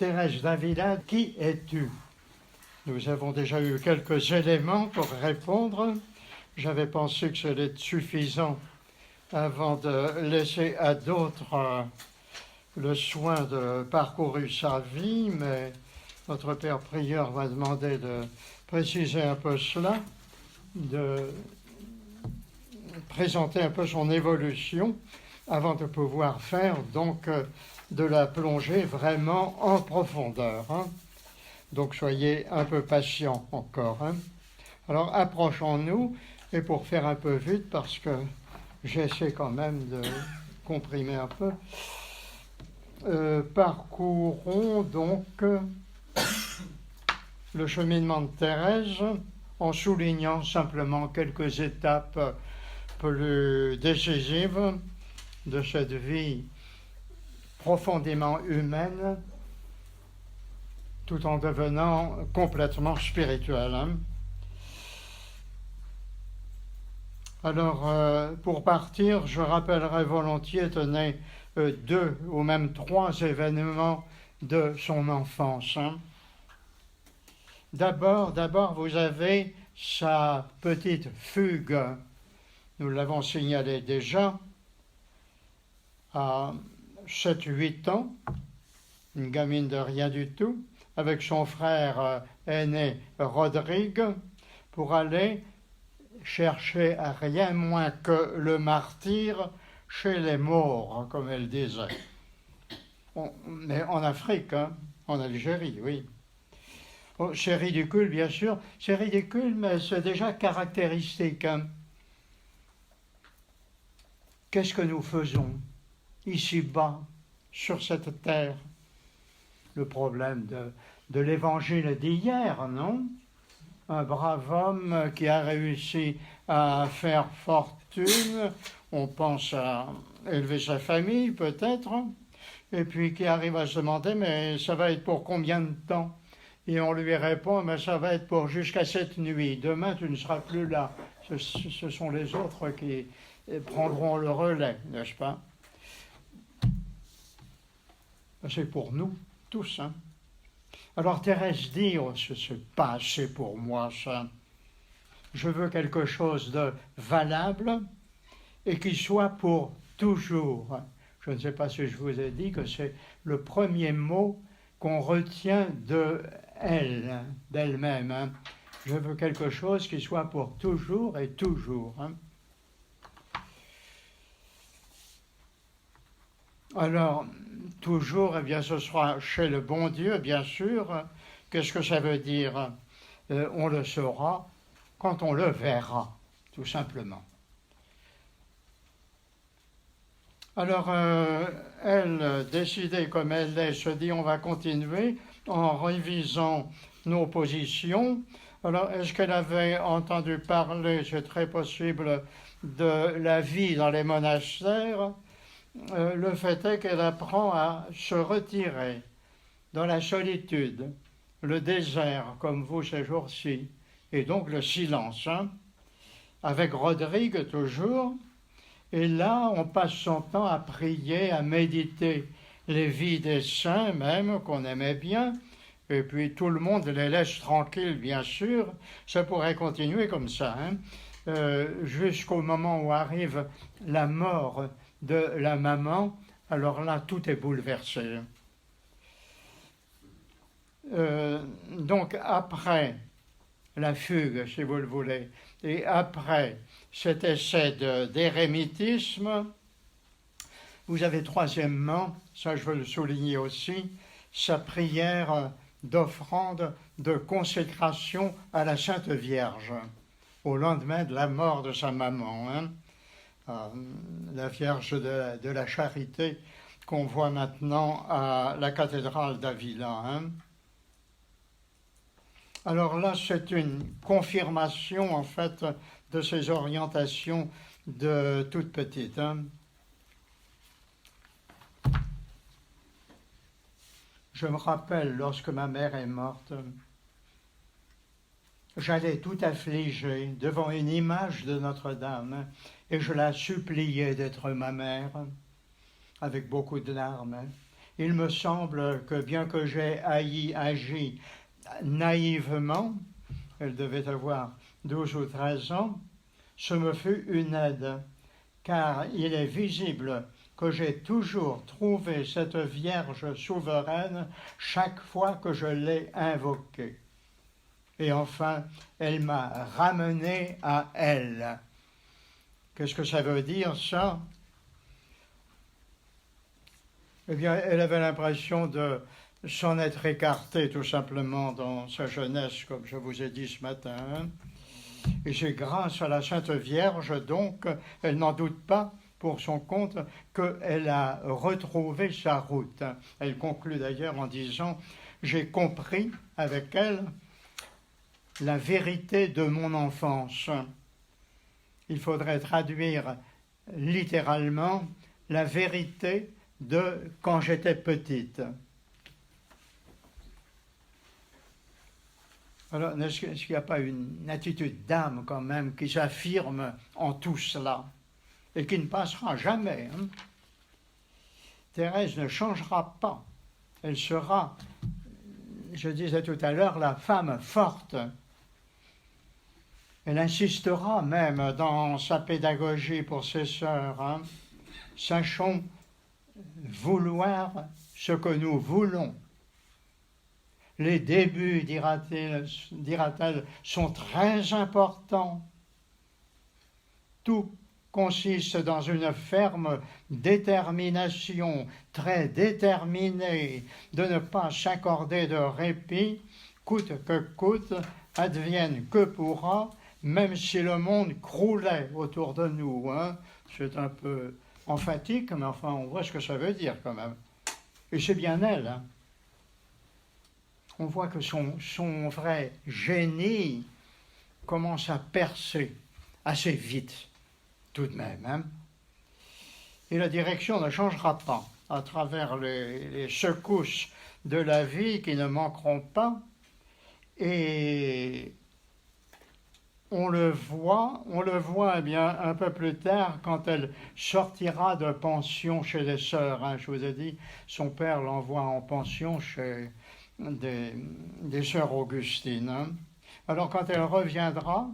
Thérèse d'Avila, qui es-tu? Nous avons déjà eu quelques éléments pour répondre. J'avais pensé que cela était suffisant avant de laisser à d'autres le soin de parcourir sa vie, mais notre Père Prieur m'a demandé de préciser un peu cela, de présenter un peu son évolution avant de pouvoir faire donc de la plongée vraiment en profondeur. Donc soyez un peu patients encore. Alors approchons-nous, et pour faire un peu vite, parce que j'essaie quand même de comprimer un peu, parcourons donc le cheminement de Thérèse en soulignant simplement quelques étapes plus décisives de cette vie profondément humaine, tout en devenant complètement spirituelle. Alors, pour partir, je rappellerai volontiers, tenez, 2 ou même 3 événements de son enfance. D'abord, vous avez sa petite fugue. Nous l'avons signalé déjà à 7-8 ans, une gamine de rien du tout, avec son frère aîné Rodrigue, pour aller chercher à rien moins que le martyre chez les Maures, comme elle disait. Mais en Afrique, en Algérie, oui. Oh, c'est ridicule, bien sûr. C'est ridicule, mais c'est déjà caractéristique. Qu'est-ce que nous faisons ici-bas, sur cette terre? Le problème de l'évangile d'hier, non? Un brave homme qui a réussi à faire fortune, on pense à élever sa famille peut-être, et puis qui arrive à se demander, mais ça va être pour combien de temps? Et on lui répond, mais ça va être pour jusqu'à cette nuit. Demain, tu ne seras plus là. Ce sont les autres qui prendront le relais, n'est-ce pas? C'est pour nous, tous. Alors Thérèse dit, oh, c'est pas assez pour moi, ça. Je veux quelque chose de valable et qui soit pour toujours. Je ne sais pas si je vous ai dit que c'est le premier mot qu'on retient d'elle-même. Je veux quelque chose qui soit pour toujours et toujours. Alors, toujours, eh bien, ce sera chez le bon Dieu, bien sûr. Qu'est-ce que ça veut dire? On le saura quand on le verra, tout simplement. Alors, elle, décidée comme elle l'est, se dit, on va continuer en révisant nos positions. Alors, est-ce qu'elle avait entendu parler, c'est très possible, de la vie dans les monastères? Le fait est qu'elle apprend à se retirer dans la solitude, le désert, comme vous ces jours-ci, et donc le silence, avec Rodrigue toujours. Et là, on passe son temps à prier, à méditer les vies des saints même, qu'on aimait bien, et puis tout le monde les laisse tranquilles, bien sûr. Ça pourrait continuer comme ça, jusqu'au moment où arrive la mort de la maman. Alors là, tout est bouleversé. Donc après la fugue, si vous le voulez, et après cet essai d'érémitisme, vous avez troisièmement, ça je veux le souligner aussi, sa prière d'offrande, de consécration à la Sainte Vierge, au lendemain de la mort de sa maman, la Vierge de la Charité, qu'on voit maintenant à la cathédrale d'Avila. Alors là, c'est une confirmation, en fait, de ses orientations de toute petite. Je me rappelle, lorsque ma mère est morte, j'allais tout affligé devant une image de Notre-Dame et je la suppliais d'être ma mère, avec beaucoup de larmes. Il me semble que bien que j'ai agi naïvement, elle devait avoir 12 ou 13 ans, ce me fut une aide, car il est visible que j'ai toujours trouvé cette Vierge souveraine chaque fois que je l'ai invoquée. Et enfin, elle m'a ramené à elle. Qu'est-ce que ça veut dire, ça? Eh bien, elle avait l'impression de s'en être écartée tout simplement dans sa jeunesse, comme je vous ai dit ce matin. Et c'est grâce à la Sainte Vierge, donc, elle n'en doute pas pour son compte, qu'elle a retrouvé sa route. Elle conclut d'ailleurs en disant « J'ai compris avec elle la vérité de mon enfance ». Il faudrait traduire littéralement la vérité de quand j'étais petite. Alors, est-ce qu'il n'y a pas une attitude d'âme quand même qui s'affirme en tout cela et qui ne passera jamais, hein? Thérèse ne changera pas. Elle sera, je disais tout à l'heure, la femme forte. Elle insistera même dans sa pédagogie pour ses sœurs, hein. Sachons vouloir ce que nous voulons. Les débuts, dira-t-elle, sont très importants. Tout consiste dans une ferme détermination, très déterminée, de ne pas s'accorder de répit, coûte que coûte, advienne que pourra, même si le monde croulait autour de nous, hein. C'est un peu emphatique, mais enfin, on voit ce que ça veut dire quand même. Et c'est bien elle, hein. On voit que son vrai génie commence à percer assez vite, tout de même, hein. Et la direction ne changera pas à travers les secousses de la vie qui ne manqueront pas. Et on le voit eh bien, un peu plus tard quand elle sortira de pension chez les sœurs, hein. Je vous ai dit, son père l'envoie en pension chez des sœurs Augustines, hein. Alors quand elle reviendra,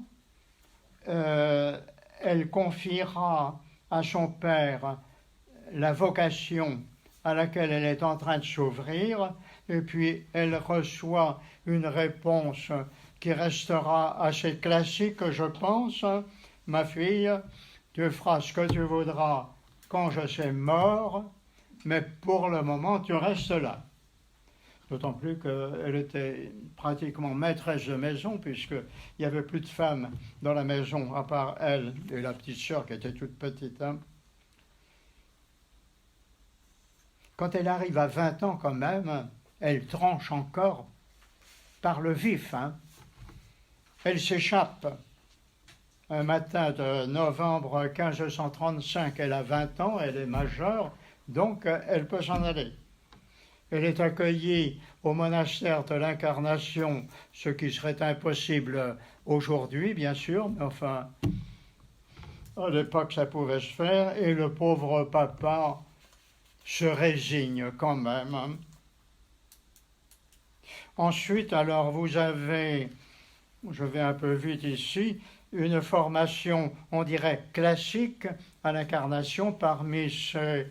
elle confiera à son père la vocation à laquelle elle est en train de s'ouvrir, et puis elle reçoit une réponse qui restera assez classique, je pense. Ma fille, tu feras ce que tu voudras quand je serai mort, mais pour le moment, tu restes là. D'autant plus qu'elle était pratiquement maîtresse de maison, puisqu'il n'y avait plus de femmes dans la maison, à part elle et la petite sœur qui était toute petite, hein. Quand elle arrive à 20 ans quand même, elle tranche encore par le vif, hein. Elle s'échappe un matin de novembre 1535, elle a 20 ans, elle est majeure, donc elle peut s'en aller. Elle est accueillie au monastère de l'Incarnation, ce qui serait impossible aujourd'hui, bien sûr, mais enfin, à l'époque, ça pouvait se faire, et le pauvre papa se résigne quand même, hein. Ensuite, alors, vous avez, je vais un peu vite ici, une formation, on dirait, classique à l'Incarnation parmi ces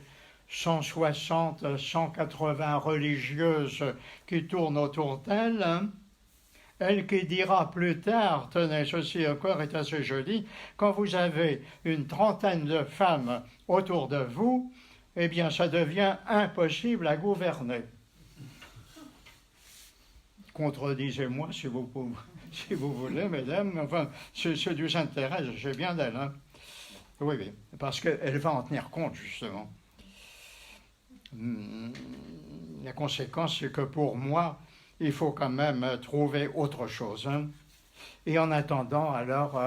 160, 180 religieuses qui tournent autour d'elle, hein. Elle qui dira plus tard, tenez, ceci encore est assez joli, quand vous avez une trentaine de femmes autour de vous, eh bien ça devient impossible à gouverner. Contredisez-moi si vous voulez, mesdames, enfin, c'est du Sainte Thérèse, j'ai bien d'elle, hein. Oui, parce qu'elle va en tenir compte, justement. La conséquence, c'est que pour moi, il faut quand même trouver autre chose, hein. Et en attendant, alors,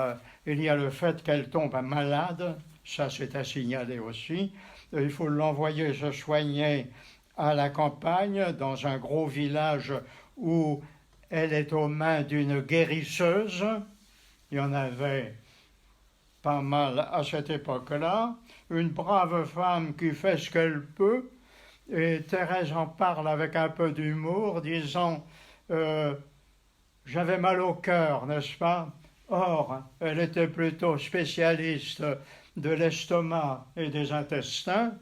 il y a le fait qu'elle tombe malade, ça c'est à signaler aussi. Il faut l'envoyer se soigner à la campagne, dans un gros village où elle est aux mains d'une guérisseuse. Il y en avait pas mal à cette époque-là. Une brave femme qui fait ce qu'elle peut, Et Thérèse en parle avec un peu d'humour, disant j'avais mal au cœur, n'est-ce pas? Or, elle était plutôt spécialiste de l'estomac et des intestins,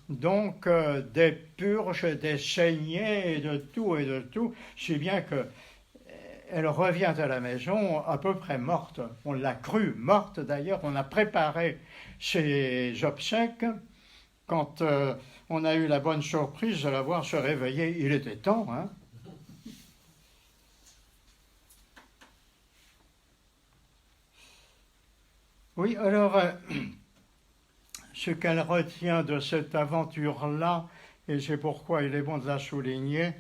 donc des purges, des saignées, et de tout, si bien que elle revient à la maison à peu près morte. On l'a crue morte d'ailleurs, on a préparé ses obsèques. Quand on a eu la bonne surprise de la voir se réveiller, il était temps, hein. Oui, alors, ce qu'elle retient de cette aventure-là, et c'est pourquoi il est bon de la souligner,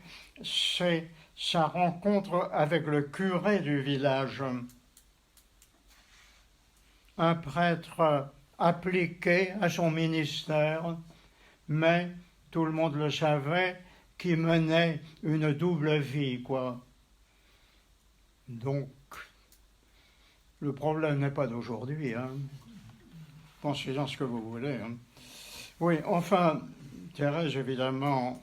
c'est sa rencontre avec le curé du village, un prêtre appliqué à son ministère, mais tout le monde le savait, qui menait une double vie, quoi. Donc, le problème n'est pas d'aujourd'hui, hein. Pensez-en ce que vous voulez, hein. Oui, enfin, Thérèse, évidemment,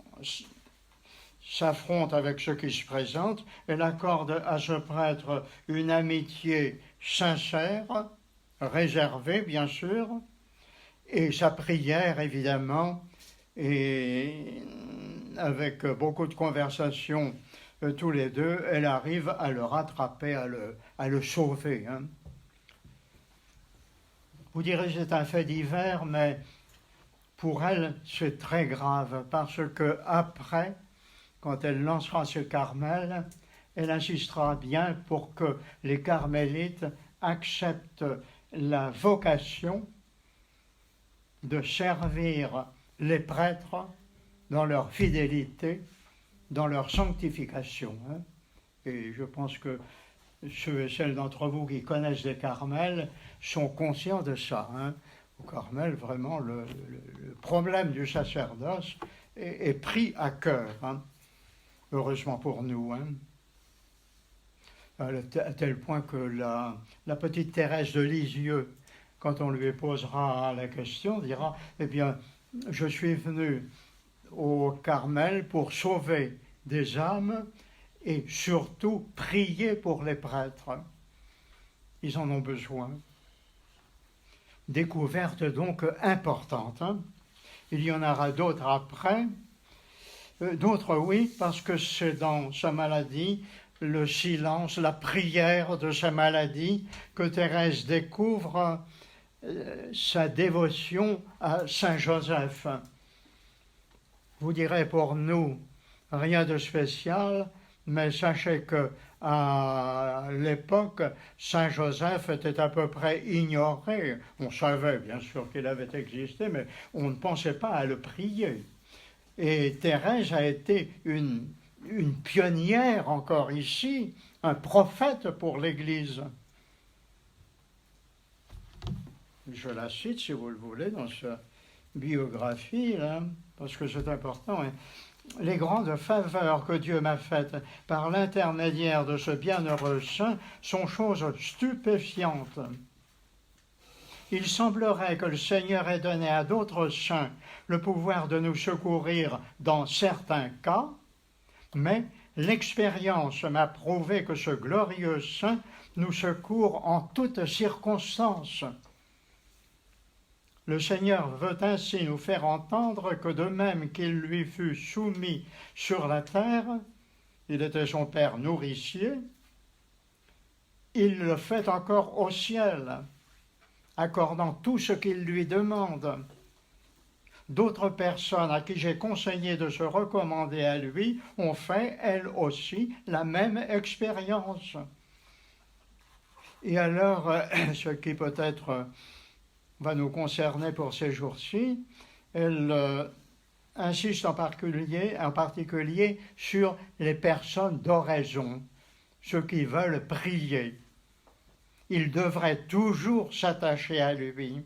s'affronte avec ce qui se présente. Elle accorde à ce prêtre une amitié sincère, réservée, bien sûr, et sa prière, évidemment, et avec beaucoup de conversations tous les deux, elle arrive à le rattraper, à le sauver, hein. Vous direz c'est un fait divers, mais pour elle c'est très grave, parce que après, quand elle lancera ce Carmel, elle insistera bien pour que les carmélites acceptent la vocation de servir les prêtres dans leur fidélité, dans leur sanctification, hein. Et je pense que ceux et celles d'entre vous qui connaissent les Carmels sont conscients de ça, hein. Au Carmel, vraiment, le problème du sacerdoce est pris à cœur, hein. Heureusement pour nous, hein. À tel point que la petite Thérèse de Lisieux, quand on lui posera la question, dira « Eh bien, je suis venue au Carmel pour sauver des âmes et surtout prier pour les prêtres. Ils en ont besoin. » Découverte donc importante, hein. Il y en aura d'autres après. D'autres, oui, parce que c'est dans sa maladie, le silence, la prière de sa maladie, que Thérèse découvre sa dévotion à Saint Joseph. Vous direz pour nous, rien de spécial, mais sachez que à l'époque, Saint Joseph était à peu près ignoré. On savait bien sûr qu'il avait existé, mais on ne pensait pas à le prier. Et Thérèse a été une pionnière encore ici, un prophète pour l'Église. Je la cite, si vous le voulez, dans sa biographie, là, parce que c'est important, hein. Les grandes faveurs que Dieu m'a faites par l'intermédiaire de ce bienheureux saint sont choses stupéfiantes. Il semblerait que le Seigneur ait donné à d'autres saints le pouvoir de nous secourir dans certains cas, mais l'expérience m'a prouvé que ce glorieux saint nous secourt en toutes circonstances. Le Seigneur veut ainsi nous faire entendre que de même qu'il lui fut soumis sur la terre, il était son Père nourricier, il le fait encore au ciel, accordant tout ce qu'il lui demande. D'autres personnes à qui j'ai conseillé de se recommander à lui ont fait, elles aussi, la même expérience. Et alors, ce qui peut-être va nous concerner pour ces jours-ci, elle insiste en particulier sur les personnes d'oraison, ceux qui veulent prier. Ils devraient toujours s'attacher à lui,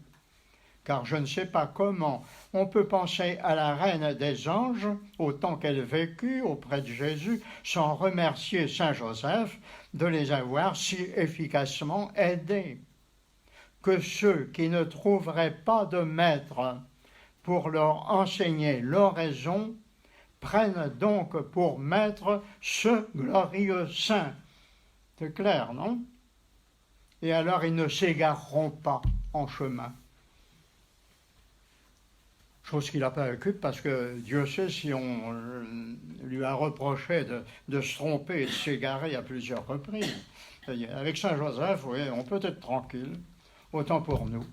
car je ne sais pas comment on peut penser à la Reine des Anges, au temps qu'elle vécut auprès de Jésus, sans remercier Saint Joseph de les avoir si efficacement aidés. Que ceux qui ne trouveraient pas de maître pour leur enseigner l'oraison prennent donc pour maître ce glorieux saint. C'est clair, non? Et alors ils ne s'égareront pas en chemin. Chose qui la préoccupe parce que Dieu sait si on lui a reproché de se tromper et de s'égarer à plusieurs reprises. Avec Saint Joseph, oui, on peut être tranquille, autant pour nous.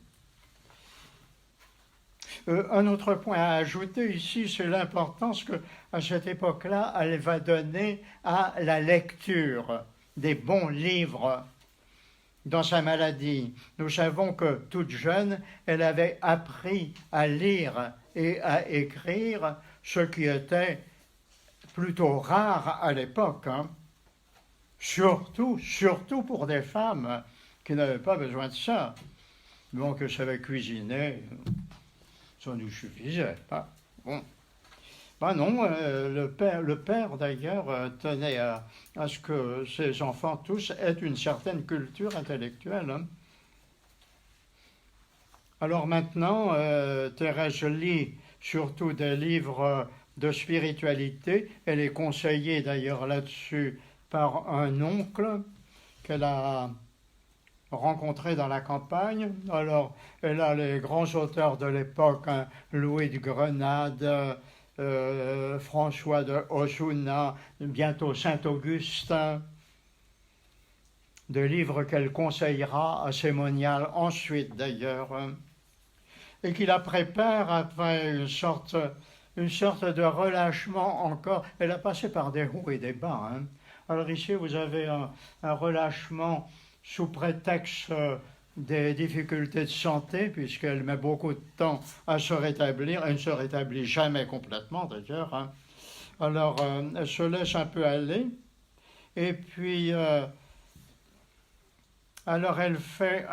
Un autre point à ajouter ici, c'est l'importance qu'à cette époque-là, elle va donner à la lecture des bons livres dans sa maladie. Nous savons que toute jeune, elle avait appris à lire et à écrire, ce qui était plutôt rare à l'époque, hein. Surtout pour des femmes qui n'avaient pas besoin de ça. Donc, elles savaient cuisiner, ça nous suffisait. Hein. Bon. Ben non, le père d'ailleurs tenait à ce que ses enfants tous aient une certaine culture intellectuelle. Hein. Alors maintenant, Thérèse lit surtout des livres de spiritualité. Elle est conseillée d'ailleurs là-dessus par un oncle qu'elle a rencontré dans la campagne. Alors, elle a les grands auteurs de l'époque, hein, Louis de Grenade, François de Osuna, bientôt Saint-Augustin, de livres qu'elle conseillera à ses moniales ensuite d'ailleurs, et qui la prépare après une sorte de relâchement encore. Elle a passé par des hauts et des bas. Hein. Alors ici, vous avez un relâchement sous prétexte des difficultés de santé, puisqu'elle met beaucoup de temps à se rétablir. Elle ne se rétablit jamais complètement d'ailleurs. Hein. Alors, elle se laisse un peu aller. Et puis, alors elle fait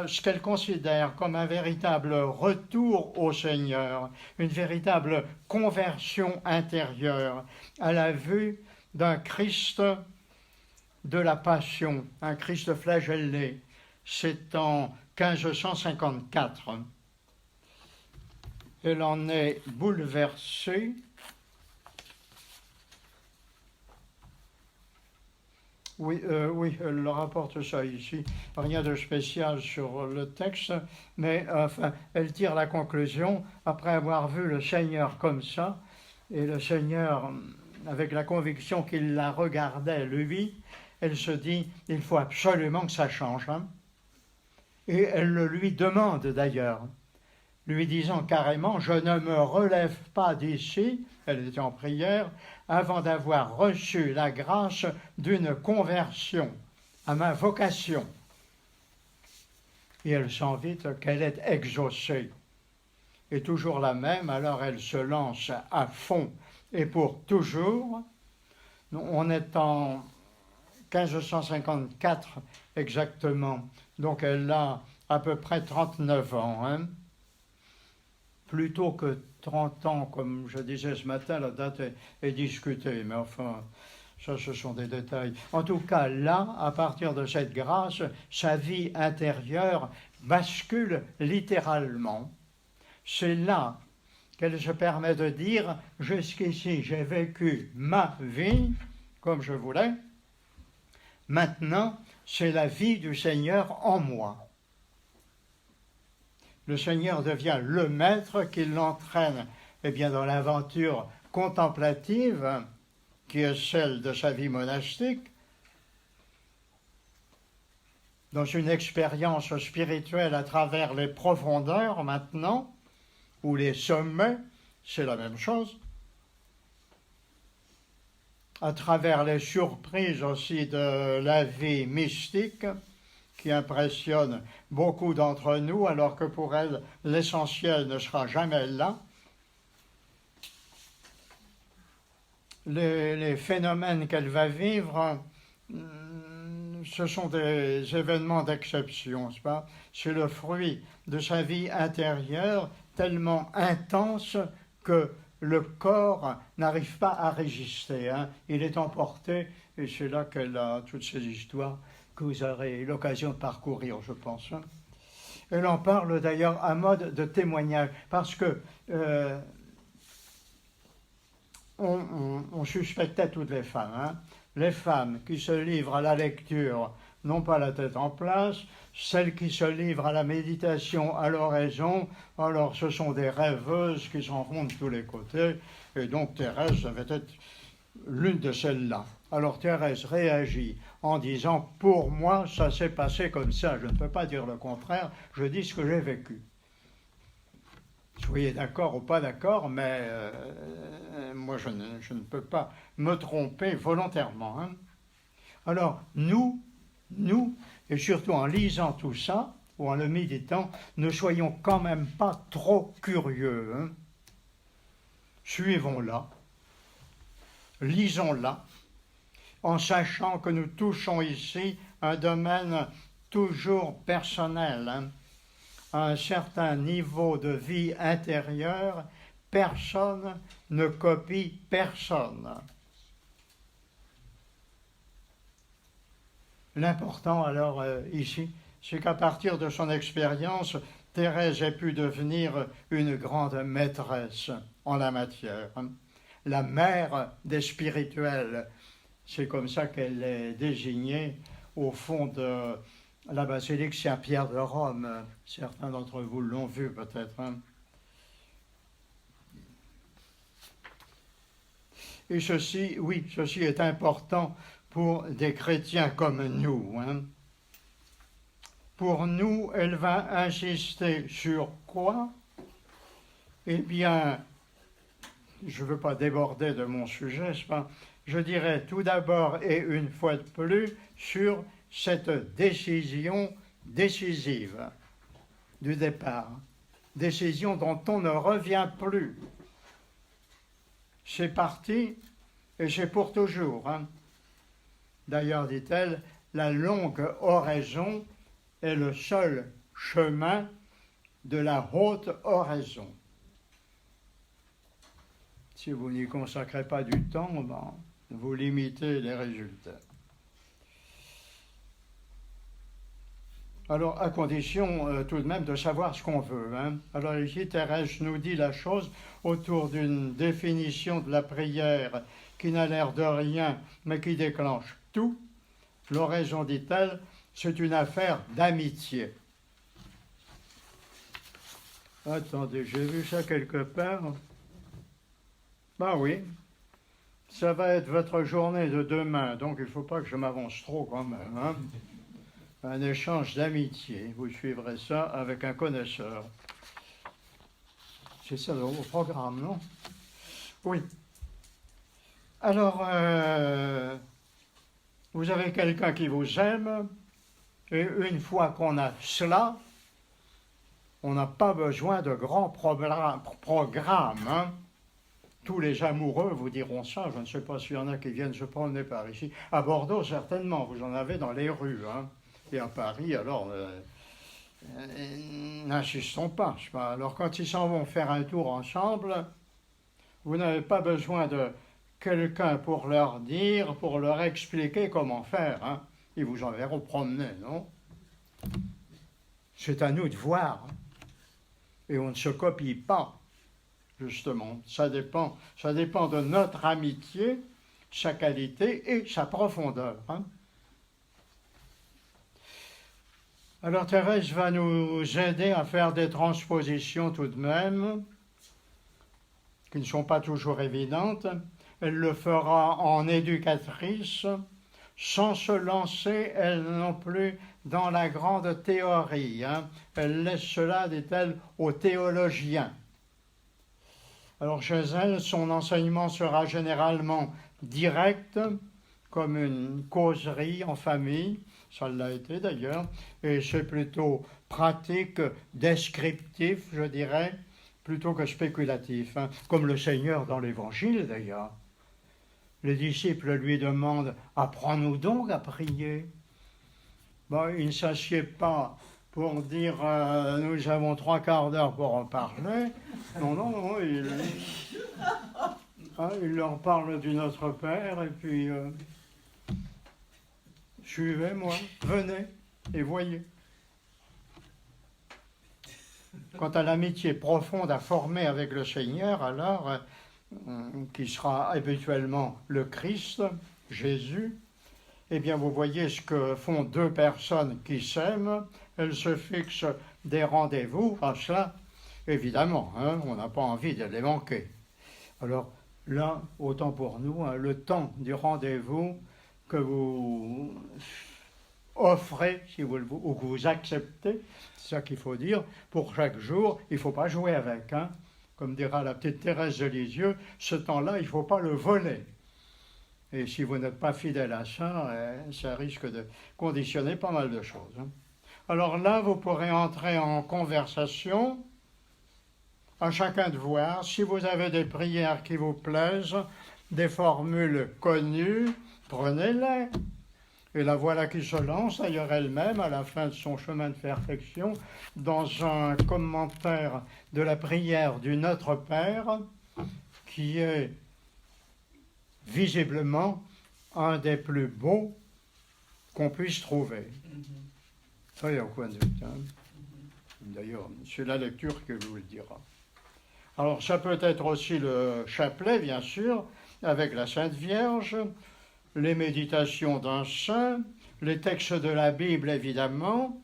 ce qu'elle considère comme un véritable retour au Seigneur, une véritable conversion intérieure à la vue d'un Christ de la Passion, un Christ flagellé. C'est en 1554. Elle en est bouleversée. Oui, elle rapporte ça ici. Rien de spécial sur le texte, mais enfin, elle tire la conclusion, après avoir vu le Seigneur comme ça, et le Seigneur, avec la conviction qu'il la regardait, lui, elle se dit, il faut absolument que ça change. Hein. Et elle le lui demande d'ailleurs, lui disant carrément, je ne me relève pas d'ici, elle était en prière, avant d'avoir reçu la grâce d'une conversion à ma vocation. Et elle sent vite qu'elle est exaucée. Et toujours la même, alors elle se lance à fond et pour toujours. On est en 1554 exactement, donc elle a à peu près 39 ans. Hein. Plutôt que 30 ans, comme je disais ce matin, la date est discutée, mais enfin, ça ce sont des détails. En tout cas, là, à partir de cette grâce, sa vie intérieure bascule littéralement. C'est là qu'elle se permet de dire, jusqu'ici j'ai vécu ma vie, comme je voulais, maintenant c'est la vie du Seigneur en moi. Le Seigneur devient le maître qui l'entraîne dans l'aventure contemplative qui est celle de sa vie monastique, dans une expérience spirituelle à travers les profondeurs maintenant, ou les sommets, c'est la même chose, à travers les surprises aussi de la vie mystique, qui impressionne beaucoup d'entre nous, alors que pour elle, l'essentiel ne sera jamais là. Les phénomènes qu'elle va vivre, ce sont des événements d'exception, c'est pas ? C'est le fruit de sa vie intérieure tellement intense que le corps n'arrive pas à résister. Hein. Il est emporté, et c'est là qu'elle a toutes ces histoires que vous aurez l'occasion de parcourir, je pense. Elle en parle d'ailleurs à mode de témoignage, parce que on suspectait toutes les femmes. Hein. Les femmes qui se livrent à la lecture n'ont pas la tête en place, celles qui se livrent à la méditation, à l'oraison, alors ce sont des rêveuses qui s'en vont de tous les côtés, et donc Thérèse devait être l'une de celles-là. Alors Thérèse réagit en disant « Pour moi, ça s'est passé comme ça, je ne peux pas dire le contraire, je dis ce que j'ai vécu ». Soyez d'accord ou pas d'accord, mais moi je ne peux pas me tromper volontairement. Hein. Alors nous, et surtout en lisant tout ça, ou en le méditant, ne soyons quand même pas trop curieux. Hein. Suivons-la, lisons-la, en sachant que nous touchons ici un domaine toujours personnel, hein. À un certain niveau de vie intérieure, personne ne copie personne. L'important alors ici, c'est qu'à partir de son expérience, Thérèse ait pu devenir une grande maîtresse en la matière. La mère des spirituels, c'est comme ça qu'elle est désignée au fond de la basilique Saint-Pierre de Rome. Certains d'entre vous l'ont vu peut-être. Hein. Et ceci, oui, ceci est important pour des chrétiens comme nous. Hein. Pour nous, elle va insister sur quoi? Eh bien, je ne veux pas déborder de mon sujet, je dirais tout d'abord et une fois de plus sur cette décision décisive du départ, décision dont on ne revient plus. C'est parti et c'est pour toujours. Hein. D'ailleurs, dit-elle, la longue oraison est le seul chemin de la haute oraison. Si vous n'y consacrez pas du temps, ben, vous limitez les résultats. Alors, à condition tout de même de savoir ce qu'on veut. Hein. Alors ici, Thérèse nous dit la chose autour d'une définition de la prière qui n'a l'air de rien, mais qui déclenche tout. L'oraison, dit-elle, c'est une affaire d'amitié. Attendez, j'ai vu ça quelque part. Ben oui, ça va être votre journée de demain, donc il ne faut pas que je m'avance trop quand même. Hein. Un échange d'amitié, vous suivrez ça avec un connaisseur. C'est ça au programme, non? Oui. Alors, vous avez quelqu'un qui vous aime, et une fois qu'on a cela, on n'a pas besoin de grands programmes. Hein. Tous les amoureux vous diront ça. Je ne sais pas s'il y en a qui viennent se promener par ici. À Bordeaux, certainement, vous en avez dans les rues. Hein. Et à Paris, alors, n'insistons pas. Alors, quand ils s'en vont faire un tour ensemble, vous n'avez pas besoin de quelqu'un pour leur dire, pour leur expliquer comment faire. Hein. Ils vous enverront promener, non? C'est à nous de voir. Hein. Et on ne se copie pas, justement. Ça dépend de notre amitié, sa qualité et sa profondeur. Hein. Alors Thérèse va nous aider à faire des transpositions tout de même, qui ne sont pas toujours évidentes. Elle le fera en éducatrice, sans se lancer, elle non plus, dans la grande théorie. Hein. Elle laisse cela, dit-elle, aux théologiens. Alors chez elle, son enseignement sera généralement direct, comme une causerie en famille, ça l'a été d'ailleurs, et c'est plutôt pratique, descriptif, je dirais, plutôt que spéculatif, hein, comme le Seigneur dans l'Évangile d'ailleurs. Les disciples lui demandent « Apprends-nous donc à prier ». Bon, il ne s'assied pas pour dire « Nous avons 3 quarts d'heure pour en parler ». Non, il leur parle du Notre Père et puis suivez-moi, venez et voyez. Quant à l'amitié profonde à former avec le Seigneur, alors qui sera habituellement le Christ, Jésus, eh bien vous voyez ce que font deux personnes qui s'aiment, elles se fixent des rendez-vous, à cela, évidemment, on n'a pas envie de les manquer. Alors là, autant pour nous, le temps du rendez-vous que vous offrez, si vous, ou que vous acceptez, c'est ça qu'il faut dire, pour chaque jour, il ne faut pas jouer avec. Comme dira la petite Thérèse de Lisieux, ce temps-là, il ne faut pas le voler. Et si vous n'êtes pas fidèle à ça, ça risque de conditionner pas mal de choses. Alors là, vous pourrez entrer en conversation, à chacun de voir, si vous avez des prières qui vous plaisent, des formules connues, prenez-les. Et la voilà qui se lance, d'ailleurs elle-même, à la fin de son chemin de perfection, dans un commentaire de la prière du Notre Père, qui est visiblement un des plus beaux qu'on puisse trouver. Ça, il n'y a aucun doute. D'ailleurs, c'est la lecture que vous le dira. Alors, ça peut être aussi le chapelet, bien sûr, avec la Sainte Vierge, les méditations d'un saint, les textes de la Bible, évidemment.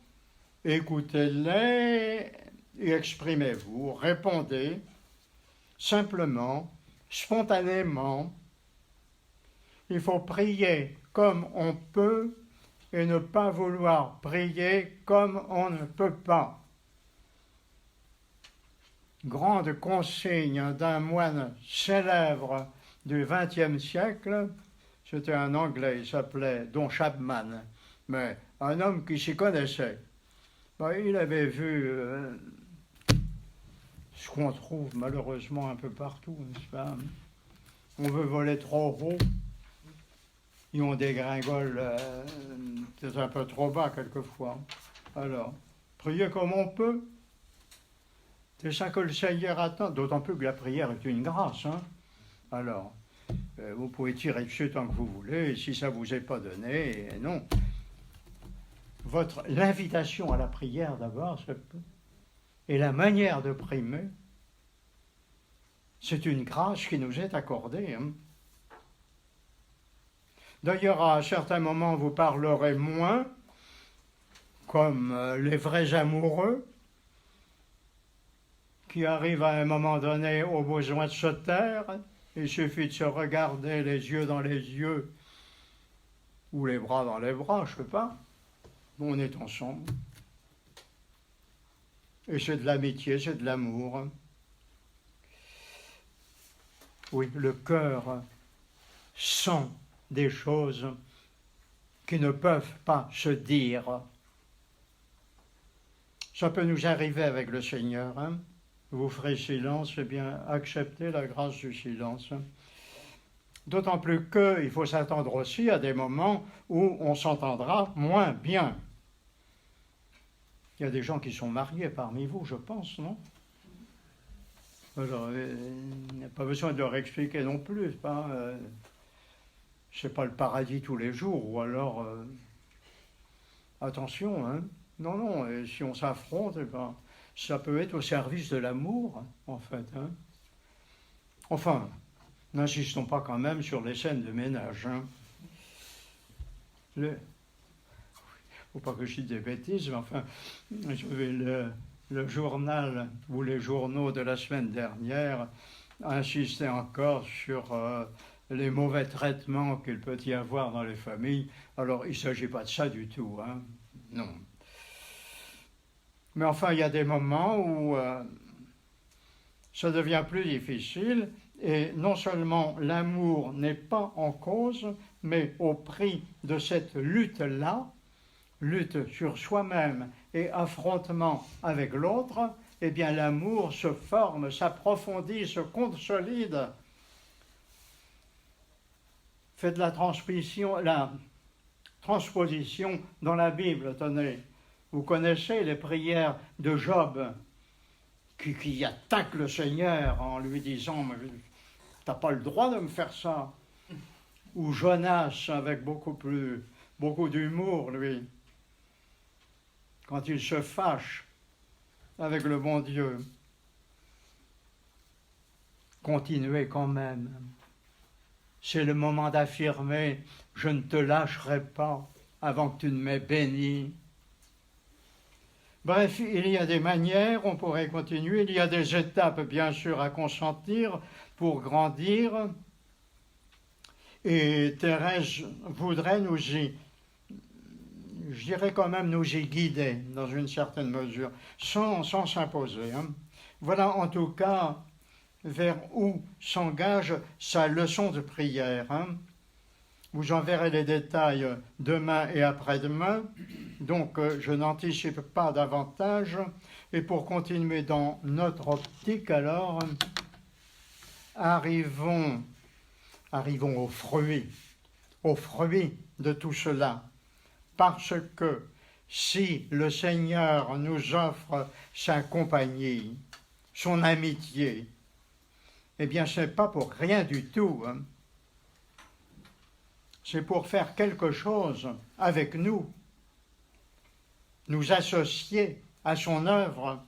Écoutez-les et exprimez-vous, répondez simplement, spontanément. Il faut prier comme on peut et ne pas vouloir prier comme on ne peut pas. Grande consigne d'un moine célèbre du XXe siècle, c'était un Anglais, il s'appelait Don Chapman, mais un homme qui s'y connaissait. Il avait vu ce qu'on trouve malheureusement un peu partout, n'est-ce pas? On veut voler trop haut, et on dégringole peut-être un peu trop bas quelquefois. Alors, priez comme on peut. C'est ça que le Seigneur attend, d'autant plus que la prière est une grâce. Alors, vous pouvez tirer dessus tant que vous voulez, et si ça ne vous est pas donné, non. L'invitation à la prière d'abord, et la manière de prier, c'est une grâce qui nous est accordée. D'ailleurs, à certains moments, vous parlerez moins, comme les vrais amoureux, qui arrivent à un moment donné au besoin de se taire. Il suffit de se regarder les yeux dans les yeux, ou les bras dans les bras, je ne sais pas. On est ensemble. Et c'est de l'amitié, c'est de l'amour. Oui, le cœur sent des choses qui ne peuvent pas se dire. Ça peut nous arriver avec le Seigneur. Vous ferez silence, eh bien, acceptez la grâce du silence. D'autant plus qu'il faut s'attendre aussi à des moments où on s'entendra moins bien. Il y a des gens qui sont mariés parmi vous, je pense, non? Alors, il n'y a pas besoin de leur expliquer non plus. C'est pas le paradis tous les jours, ou alors, attention, Non, non, et si on s'affronte, ça peut être au service de l'amour, en fait. Enfin, n'insistons pas quand même sur les scènes de ménage. Faut pas que je dise des bêtises, mais enfin, le journal ou les journaux de la semaine dernière insistaient encore sur les mauvais traitements qu'il peut y avoir dans les familles. Alors, il ne s'agit pas de ça du tout, non. Mais enfin, il y a des moments où ça devient plus difficile, et non seulement l'amour n'est pas en cause, mais au prix de cette lutte-là, lutte sur soi-même et affrontement avec l'autre, eh bien l'amour se forme, s'approfondit, se consolide. Faites la transposition dans la Bible, tenez. Vous connaissez les prières de Job qui attaque le Seigneur en lui disant « T'as pas le droit de me faire ça ». Ou Jonas avec beaucoup d'humour, lui, quand il se fâche avec le bon Dieu. continuez quand même. C'est le moment d'affirmer « Je ne te lâcherai pas avant que tu ne m'aies béni ». Bref, il y a des manières, on pourrait continuer, il y a des étapes bien sûr à consentir pour grandir. Et Thérèse voudrait nous y, je dirais quand même nous y guider dans une certaine mesure, sans s'imposer. Voilà en tout cas vers où s'engage sa leçon de prière. Vous en verrez les détails demain et après-demain, donc je n'anticipe pas davantage. Et pour continuer dans notre optique, alors, arrivons au fruit de tout cela. Parce que si le Seigneur nous offre sa compagnie, son amitié, eh bien ce n'est pas pour rien du tout. C'est pour faire quelque chose avec nous, nous associer à son œuvre.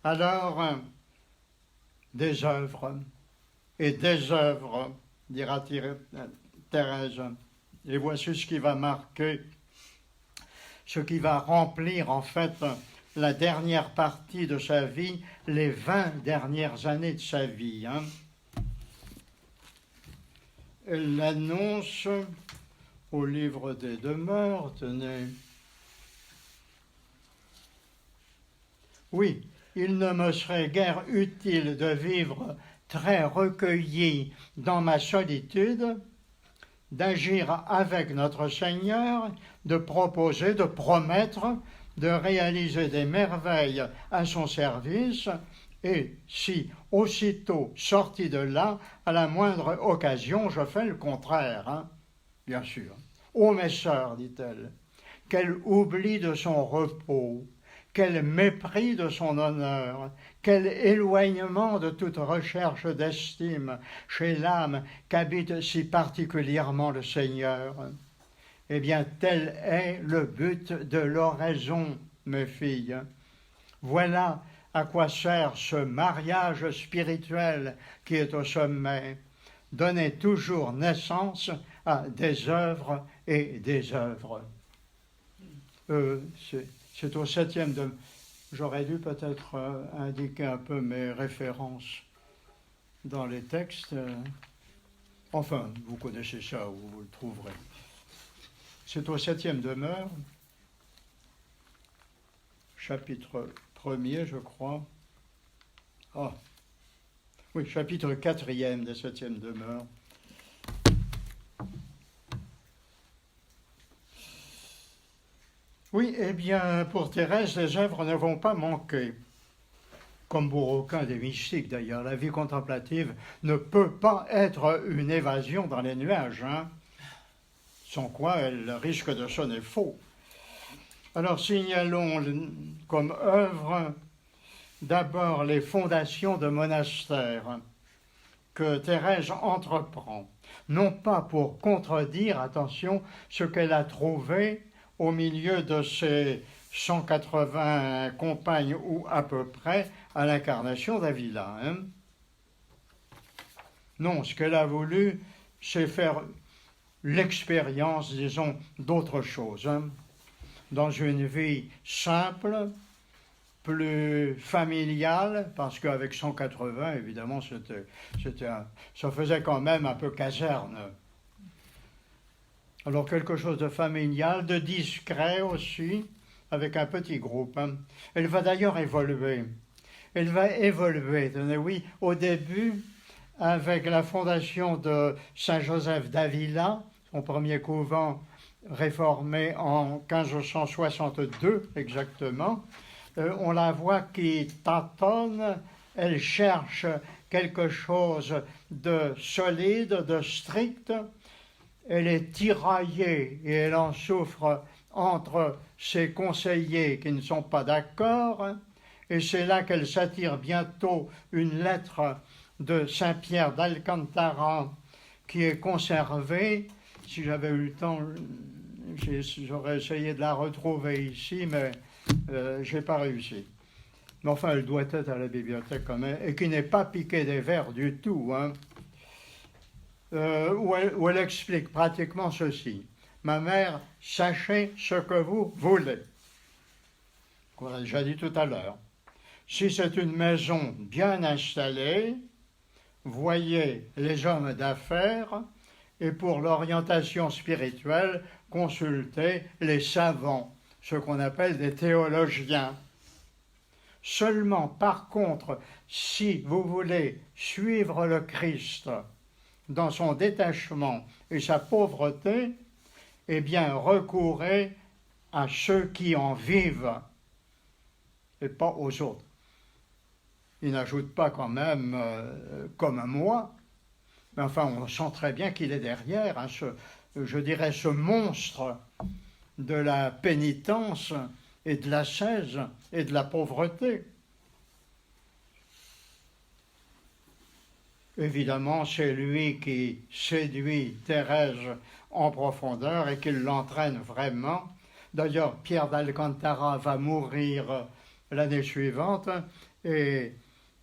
Alors, des œuvres et des œuvres, dira Thérèse. Et voici ce qui va marquer, ce qui va remplir en fait la dernière partie de sa vie, les 20 dernières années de sa vie. Elle l'annonce au livre des Demeures, tenez. Oui, il ne me serait guère utile de vivre très recueilli dans ma solitude, d'agir avec notre Seigneur, de proposer, de promettre, de réaliser des merveilles à son service, et si, aussitôt sorti de là, à la moindre occasion, je fais le contraire, bien sûr. Ô mes sœurs, dit-elle, quel oubli de son repos, quel mépris de son honneur, quel éloignement de toute recherche d'estime chez l'âme qu'habite si particulièrement le Seigneur. Eh bien, tel est le but de l'oraison, mes filles. Voilà à quoi sert ce mariage spirituel qui est au sommet. Donner toujours naissance à des œuvres et des œuvres. C'est au 7e de... J'aurais dû peut-être indiquer un peu mes références dans les textes. Enfin, vous connaissez ça, vous le trouverez. C'est au 7e demeure, chapitre 1er, je crois. Ah, oui, chapitre 4e des 7e demeure. Oui, eh bien, pour Thérèse, les œuvres ne vont pas manquer. Comme pour aucun des mystiques, d'ailleurs. La vie contemplative ne peut pas être une évasion dans les nuages, sans quoi elle risque de sonner faux. Alors, signalons comme œuvre d'abord les fondations de monastères que Thérèse entreprend, non pas pour contredire, attention, ce qu'elle a trouvé au milieu de ses 180 compagnes ou à peu près à l'incarnation d'Avila. Non, ce qu'elle a voulu, c'est faire l'expérience, disons, d'autre chose. Dans une vie simple, plus familiale, parce qu'avec 180, évidemment, ça faisait quand même un peu caserne. Alors quelque chose de familial, de discret aussi, avec un petit groupe. Elle va d'ailleurs évoluer. Elle va évoluer, tenez, oui, au début, avec la fondation de Saint-Joseph d'Avila, son premier couvent réformé en 1562 exactement. On la voit qui tâtonne, elle cherche quelque chose de solide, de strict. Elle est tiraillée et elle en souffre entre ses conseillers qui ne sont pas d'accord. Et c'est là qu'elle s'attire bientôt une lettre de Saint-Pierre d'Alcantara qui est conservée. Si j'avais eu le temps, j'aurais essayé de la retrouver ici, mais je n'ai pas réussi. mais enfin elle doit être à la bibliothèque quand même, et qui n'est pas piquée des vers du tout, hein, où elle explique pratiquement ceci. Ma mère, sachez ce que vous voulez. Comme on a déjà dit tout à l'heure. Si c'est une maison bien installée, voyez les hommes d'affaires, et pour l'orientation spirituelle, consultez les savants, ce qu'on appelle des théologiens. Seulement, par contre, si vous voulez suivre le Christ dans son détachement et sa pauvreté, eh bien, recourez à ceux qui en vivent et pas aux autres. Il n'ajoute pas quand même comme moi, mais enfin, on sent très bien qu'il est derrière, hein, je dirais ce monstre de la pénitence et de l'ascèse et de la pauvreté. Évidemment, c'est lui qui séduit Thérèse en profondeur et qui l'entraîne vraiment. D'ailleurs, Pierre d'Alcantara va mourir l'année suivante et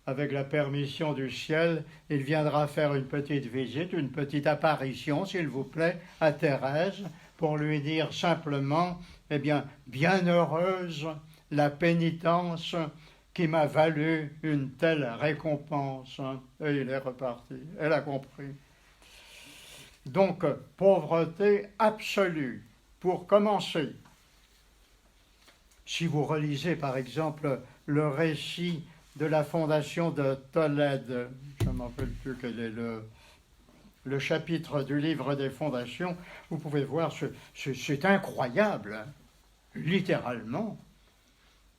avec la permission du ciel, il viendra faire une petite visite, une petite apparition, s'il vous plaît, à Thérèse pour lui dire simplement, eh bien, bienheureuse la pénitence qui m'a valu une telle récompense. Et il est reparti, elle a compris. Donc, pauvreté absolue. Pour commencer, si vous relisez par exemple le récit de la fondation de Tolède, je ne m'en rappelle plus quel est le chapitre du livre des fondations, vous pouvez voir, c'est incroyable, hein, littéralement,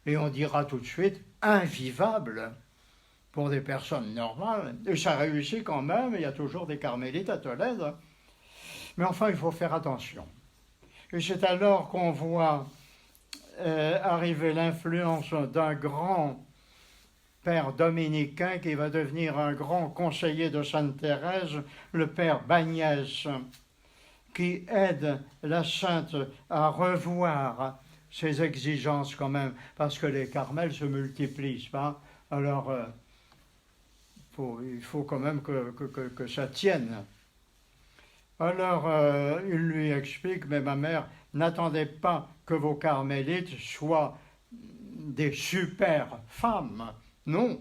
et on dira tout de suite invivable pour des personnes normales, et ça réussit quand même, il y a toujours des carmélites à Tolède, mais enfin il faut faire attention. Et c'est alors qu'on voit arriver l'influence d'un grand père dominicain qui va devenir un grand conseiller de Sainte Thérèse, le père Bagnès, qui aide la sainte à revoir ses exigences quand même, parce que les carmels se multiplient, pas? Alors il faut quand même que ça tienne. Alors il lui explique, mais ma mère, n'attendez pas que vos carmélites soient des super femmes. Non,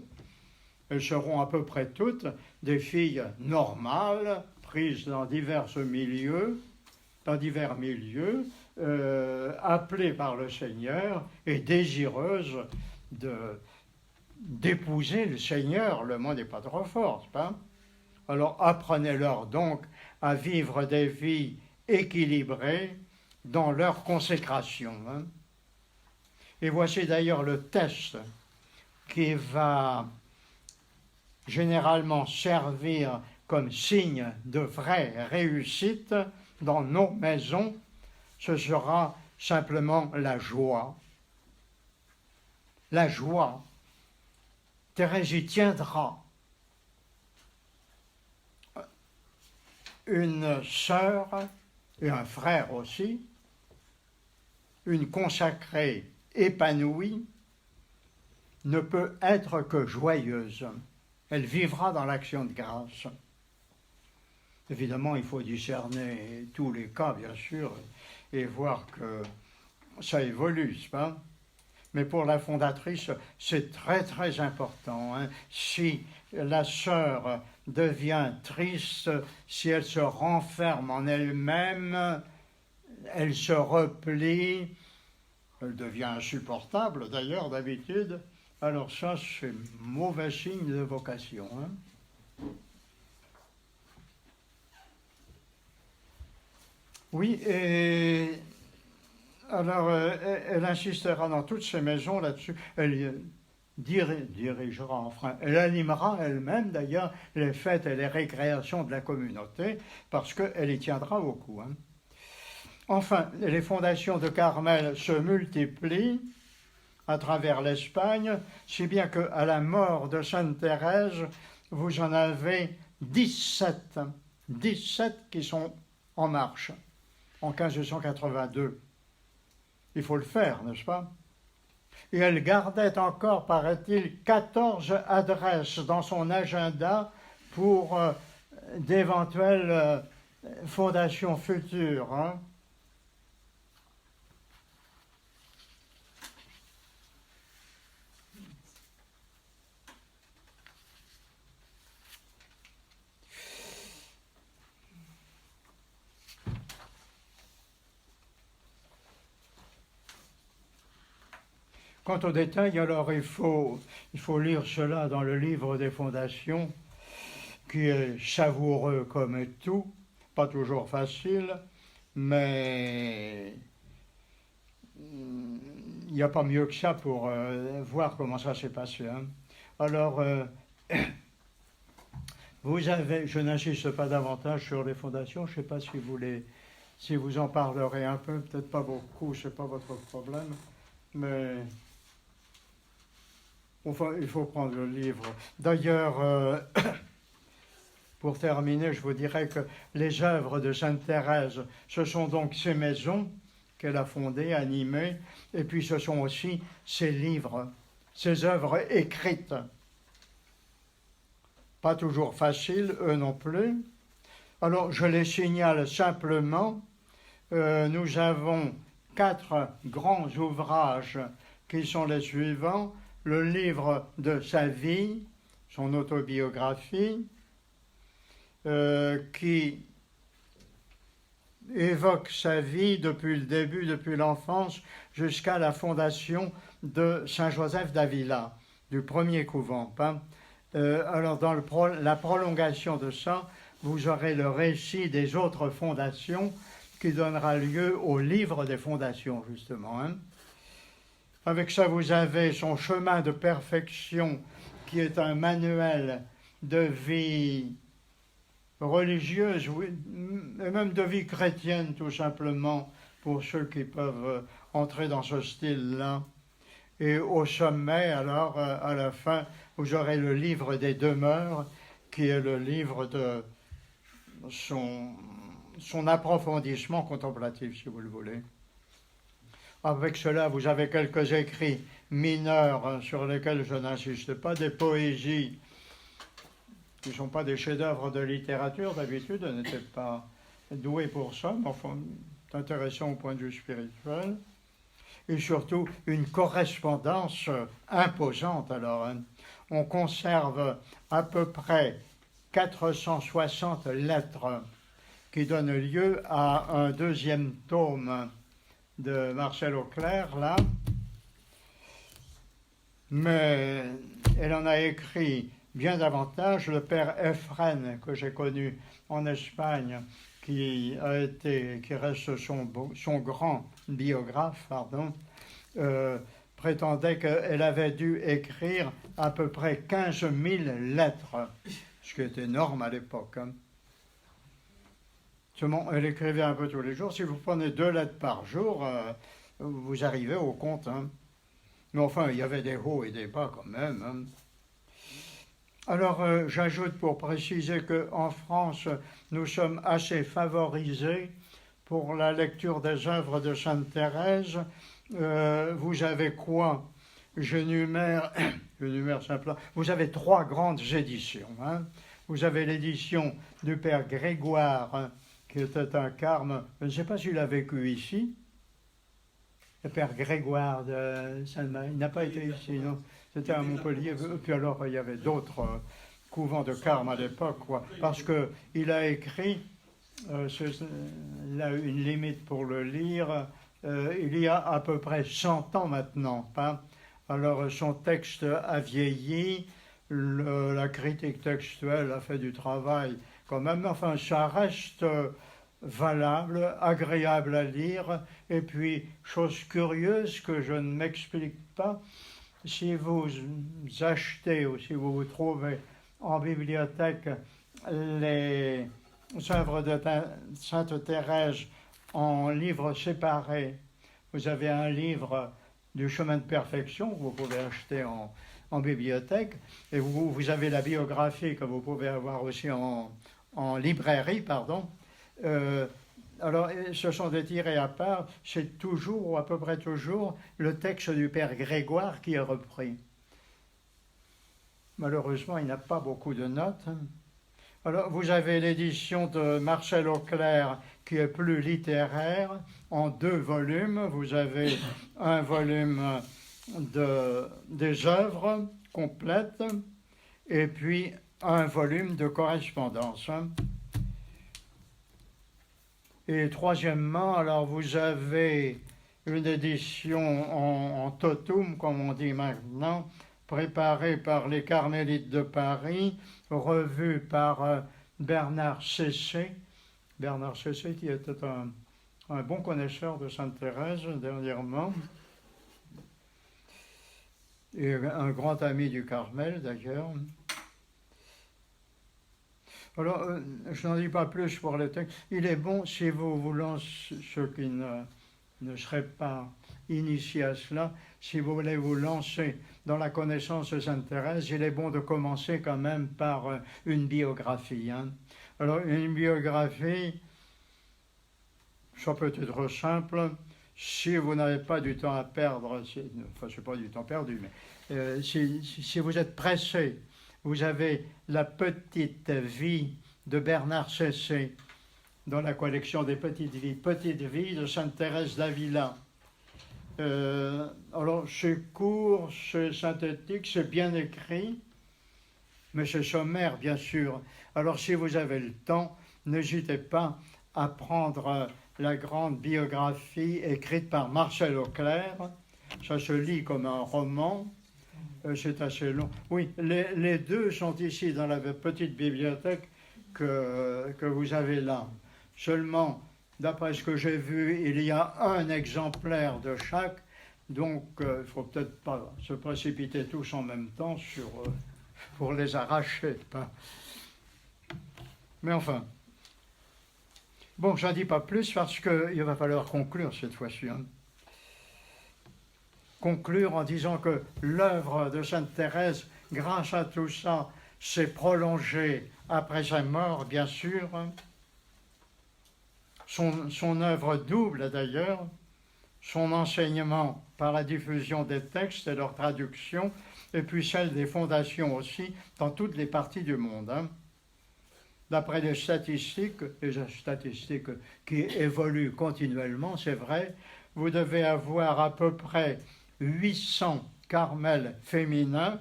elles seront à peu près toutes des filles normales, prises dans divers milieux, appelées par le Seigneur et désireuses d'épouser le Seigneur. Le mot n'est pas trop fort, pas? Alors apprenez-leur donc à vivre des vies équilibrées dans leur consécration. Hein. Et voici d'ailleurs le test qui va généralement servir comme signe de vraie réussite dans nos maisons, ce sera simplement la joie. La joie. Thérèse y tiendra. Une sœur et un frère aussi, une consacrée épanouie, ne peut être que joyeuse. Elle vivra dans l'action de grâce. Évidemment, il faut discerner tous les cas, bien sûr, et voir que ça évolue, n'est-ce pas? Mais pour la fondatrice, c'est très très important. Hein. Si la sœur devient triste, si elle se renferme en elle-même, elle se replie, elle devient insupportable d'ailleurs d'habitude, alors ça c'est mauvais signe de vocation. Hein. Oui, et alors elle insistera dans toutes ces maisons là-dessus, elle dirigera, enfin, elle animera elle-même d'ailleurs les fêtes et les récréations de la communauté, parce qu'elle y tiendra beaucoup. Hein. Enfin, les fondations de Carmel se multiplient à travers l'Espagne, si bien qu'à la mort de Sainte Thérèse, vous en avez 17 qui sont en marche en 1582. Il faut le faire, n'est-ce pas? Et elle gardait encore, paraît-il, 14 adresses dans son agenda pour d'éventuelles fondations futures. Hein. Quant aux détails, alors il faut lire cela dans le livre des fondations, qui est savoureux comme tout, pas toujours facile, mais il n'y a pas mieux que ça pour voir comment ça s'est passé. Hein. Alors, vous avez, je n'insiste pas davantage sur les fondations, je ne sais pas si vous en parlerez un peu, peut-être pas beaucoup, ce n'est pas votre problème, mais enfin, il faut prendre le livre. D'ailleurs, pour terminer, je vous dirais que les œuvres de Sainte Thérèse, ce sont donc ces maisons qu'elle a fondées, animées, et puis ce sont aussi ses livres, ses œuvres écrites. Pas toujours faciles, eux non plus. Alors, je les signale simplement. Nous avons 4 grands ouvrages qui sont les suivants. Le livre de sa vie, son autobiographie, qui évoque sa vie depuis le début, depuis l'enfance, jusqu'à la fondation de Saint-Joseph d'Avila, du premier couvent. Hein. Alors, dans la prolongation de ça, vous aurez le récit des autres fondations qui donnera lieu au livre des fondations, justement. Hein. Avec ça, vous avez son chemin de perfection, qui est un manuel de vie religieuse, et même de vie chrétienne, tout simplement, pour ceux qui peuvent entrer dans ce style-là. Et au sommet, alors, à la fin, vous aurez le livre des demeures, qui est le livre de son approfondissement contemplatif, si vous le voulez. Avec cela, vous avez quelques écrits mineurs sur lesquels je n'insiste pas, des poésies qui ne sont pas des chefs-d'œuvre de littérature, d'habitude, elles n'étaient pas douées pour ça, mais enfin, c'est intéressant au point de vue spirituel. Et surtout, une correspondance imposante. Alors, hein. On conserve à peu près 460 lettres qui donnent lieu à un deuxième tome de Marcel Auclair, là. Mais elle en a écrit bien davantage. Le père Efren, que j'ai connu en Espagne, qui reste son grand biographe, prétendait qu'elle avait dû écrire à peu près 15 000 lettres, ce qui est énorme à l'époque. Hein. Seulement, elle écrivait un peu tous les jours. Si vous prenez 2 lettres par jour, vous arrivez au compte. Hein. Mais enfin, il y avait des hauts et des bas quand même. Hein. Alors, j'ajoute pour préciser qu'en France, nous sommes assez favorisés pour la lecture des œuvres de Sainte Thérèse. Vous avez quoi? Je numère simplement. Vous avez 3 grandes éditions. Hein. Vous avez l'édition du père Grégoire, hein, qui était un carme. Je ne sais pas s'il a vécu ici. Le père Grégoire de Sainte-Marie, il n'a pas été ici, non? C'était à Montpellier. Puis alors, il y avait d'autres couvents de carmes à l'époque, quoi. Parce qu'il a écrit, il a une limite pour le lire, il y a à peu près 100 ans maintenant. Hein. Alors, son texte a vieilli, la critique textuelle a fait du travail quand même. Enfin, ça reste valable, agréable à lire. Et puis, chose curieuse que je ne m'explique pas, si vous achetez ou si vous vous trouvez en bibliothèque les œuvres de Sainte Thérèse en livres séparés, vous avez un livre du chemin de perfection que vous pouvez acheter en bibliothèque, et vous avez la biographie que vous pouvez avoir aussi en librairie, pardon. alors, ce sont des tirés à part, c'est toujours, ou à peu près toujours, le texte du Père Grégoire qui est repris. Malheureusement, il n'a pas beaucoup de notes. Alors, vous avez l'édition de Marcel Auclair qui est plus littéraire, en 2 volumes. Vous avez un volume des œuvres complètes et puis un volume de correspondance. Et troisièmement, alors vous avez une édition en totum, comme on dit maintenant, préparée par les Carmélites de Paris, revue par Bernard Cessé. Bernard Cessé qui était un bon connaisseur de Sainte Thérèse dernièrement, et un grand ami du Carmel d'ailleurs. Alors, je n'en dis pas plus pour le texte. Il est bon, si vous vous lancez, ceux qui ne seraient pas initiés à cela, si vous voulez vous lancer dans la connaissance de Sainte Thérèse, il est bon de commencer quand même par une biographie. Alors, une biographie, ça peut être simple. Si vous n'avez pas du temps à perdre, enfin, c'est pas du temps perdu, mais si vous êtes pressé, vous avez la petite vie de Bernard Cessé dans la collection des petites vies de Sainte Thérèse d'Avila. Alors c'est court, c'est synthétique, c'est bien écrit, mais c'est sommaire bien sûr. Alors si vous avez le temps, n'hésitez pas à prendre la grande biographie écrite par Marcel Auclair. Ça se lit comme un roman. C'est assez long. Oui, les 2 sont ici dans la petite bibliothèque que vous avez là. Seulement, d'après ce que j'ai vu, il y a un exemplaire de chaque, donc il ne faut peut-être pas se précipiter tous en même temps pour les arracher. Mais enfin, bon, j'en dis pas plus parce qu'il va falloir conclure cette fois-ci. Conclure en disant que l'œuvre de Sainte Thérèse, grâce à tout ça, s'est prolongée après sa mort, bien sûr. Son œuvre double d'ailleurs, son enseignement par la diffusion des textes et leur traduction, et puis celle des fondations aussi, dans toutes les parties du monde. D'après les statistiques qui évoluent continuellement, c'est vrai, vous devez avoir à peu près 800 carmels féminins,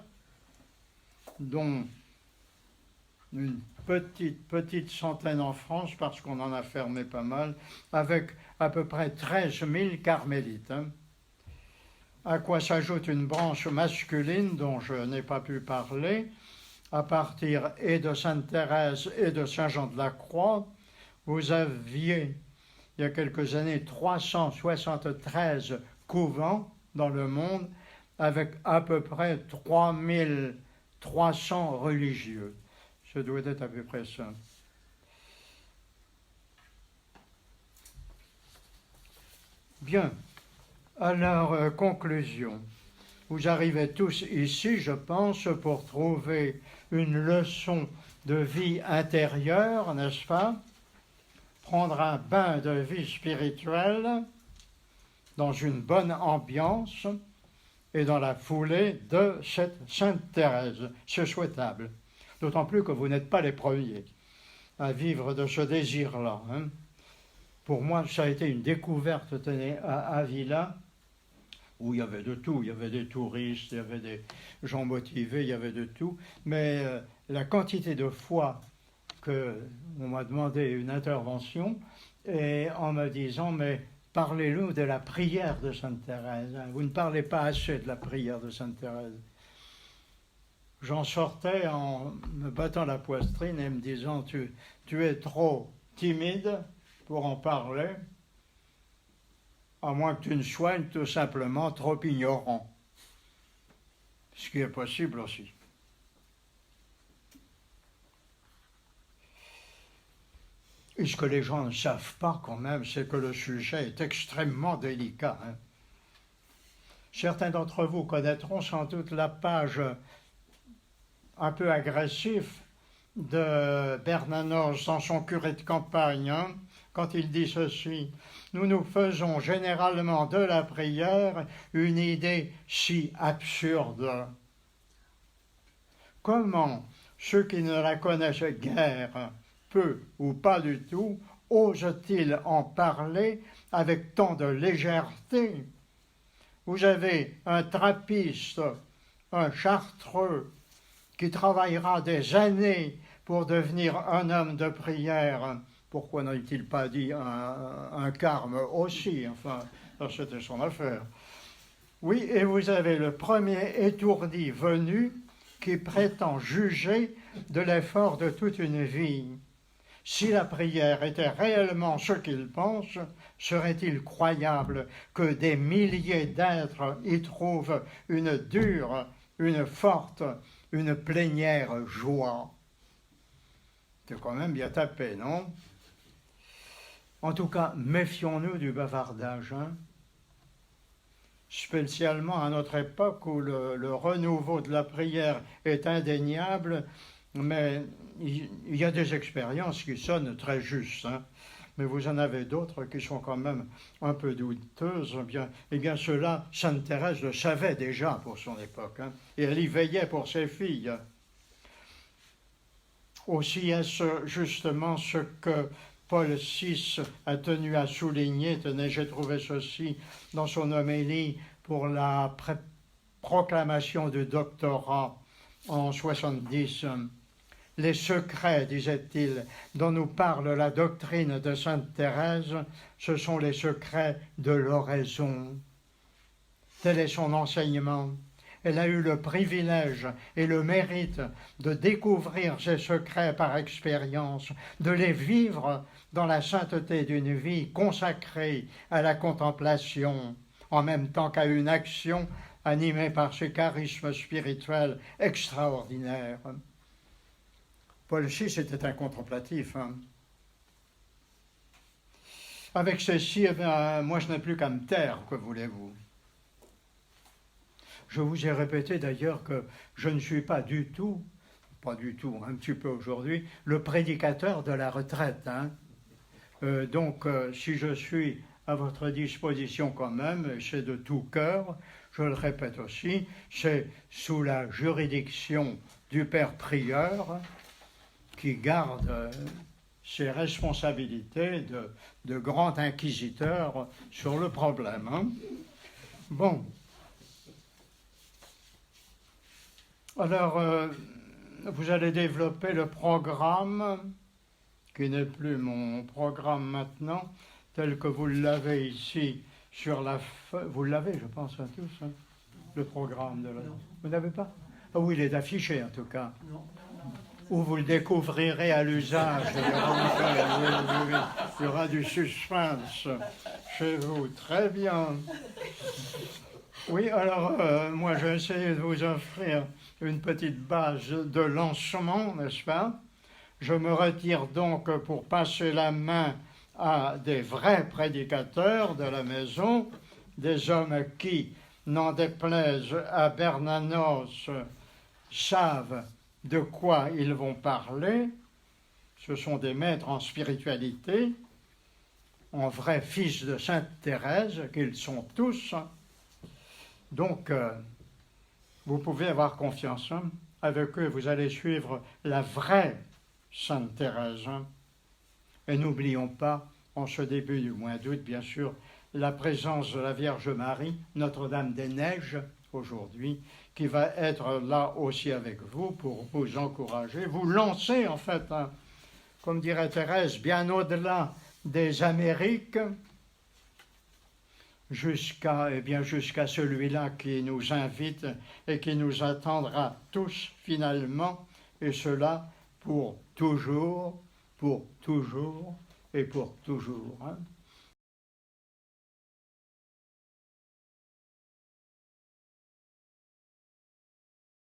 dont une petite centaine en France, parce qu'on en a fermé pas mal, avec à peu près 13 000 carmélites. À quoi s'ajoute une branche masculine dont je n'ai pas pu parler, à partir et de Sainte Thérèse et de Saint Jean de la Croix. Vous aviez, il y a quelques années, 373 couvents dans le monde, avec à peu près 3300 religieux. Ce doit être à peu près ça. Bien, alors, conclusion. Vous arrivez tous ici, je pense, pour trouver une leçon de vie intérieure, n'est-ce pas? Prendre un bain de vie spirituelle dans une bonne ambiance et dans la foulée de cette Sainte Thérèse. C'est souhaitable. D'autant plus que vous n'êtes pas les premiers à vivre de ce désir-là. Pour moi, ça a été une découverte, tenez, à Avila, où il y avait de tout. Il y avait des touristes, il y avait des gens motivés, il y avait de tout. Mais la quantité de fois qu'on m'a demandé une intervention, et en me disant, mais parlez-nous de la prière de Sainte Thérèse. Vous ne parlez pas assez de la prière de Sainte Thérèse. J'en sortais en me battant la poitrine et me disant, tu es trop timide pour en parler, à moins que tu ne sois tout simplement trop ignorant. Ce qui est possible aussi. Et ce que les gens ne savent pas quand même, c'est que le sujet est extrêmement délicat. Certains d'entre vous connaîtront sans doute la page un peu agressive de Bernanos dans son curé de campagne, quand il dit ceci: nous nous faisons généralement de la prière une idée si absurde. Comment ceux qui ne la connaissent guère, peu ou pas du tout, osent-ils en parler avec tant de légèreté? Vous avez un trappiste, un chartreux, qui travaillera des années pour devenir un homme de prière. Pourquoi n'a-t-il pas dit un carme aussi? Enfin, c'était son affaire. Oui, et vous avez le premier étourdi venu qui prétend juger de l'effort de toute une vie. Si la prière était réellement ce qu'il pense, serait-il croyable que des milliers d'êtres y trouvent une dure, une forte, une plénière joie? C'est quand même bien tapé, non? En tout cas, méfions-nous du bavardage, hein? Spécialement à notre époque où le renouveau de la prière est indéniable, mais il y a des expériences qui sonnent très justes, hein? Mais vous en avez d'autres qui sont quand même un peu douteuses. Eh bien cela, Sainte Thérèse le savait déjà pour son époque, hein? Et elle y veillait pour ses filles. Aussi est-ce justement ce que Paul VI a tenu à souligner. Tenez, j'ai trouvé ceci dans son homélie pour la proclamation du doctorat en 70. Les secrets, disait-il, dont nous parle la doctrine de Sainte Thérèse, ce sont les secrets de l'oraison. Tel est son enseignement. Elle a eu le privilège et le mérite de découvrir ces secrets par expérience, de les vivre dans la sainteté d'une vie consacrée à la contemplation, en même temps qu'à une action animée par ce charisme spirituel extraordinaire. Paul VI était un contemplatif, hein. Avec ceci, moi je n'ai plus qu'à me taire, que voulez-vous? Je vous ai répété d'ailleurs que je ne suis pas du tout, un petit peu aujourd'hui, le prédicateur de la retraite, hein. Donc, si je suis à votre disposition quand même, c'est de tout cœur, je le répète aussi, c'est sous la juridiction du Père Prieur qui garde ses responsabilités de grand inquisiteur sur le problème, hein. Bon. Alors, vous allez développer le programme, qui n'est plus mon programme maintenant, tel que vous l'avez ici sur la feuille. Vous l'avez, je pense, à tous, hein, le programme de la... Vous n'avez pas? Ah oui, il est affiché, en tout cas. Non. Ou vous le découvrirez à l'usage. Il y aura du suspense chez vous. Très bien. Oui, alors, moi, j'ai essayé de vous offrir une petite base de lancement, n'est-ce pas? Je me retire donc pour passer la main à des vrais prédicateurs de la maison, des hommes qui, n'en déplaise à Bernanos, savent de quoi ils vont parler. Ce sont des maîtres en spiritualité, en vrais fils de Sainte Thérèse, qu'ils sont tous. Donc, vous pouvez avoir confiance, hein. Avec eux, vous allez suivre la vraie Sainte Thérèse, hein. Et n'oublions pas, en ce début du mois d'août, bien sûr, la présence de la Vierge Marie, Notre-Dame des Neiges, aujourd'hui, qui va être là aussi avec vous pour vous encourager, vous lancer, en fait, hein, comme dirait Thérèse, bien au-delà des Amériques, jusqu'à celui-là qui nous invite et qui nous attendra tous finalement, et cela pour toujours et pour toujours, hein.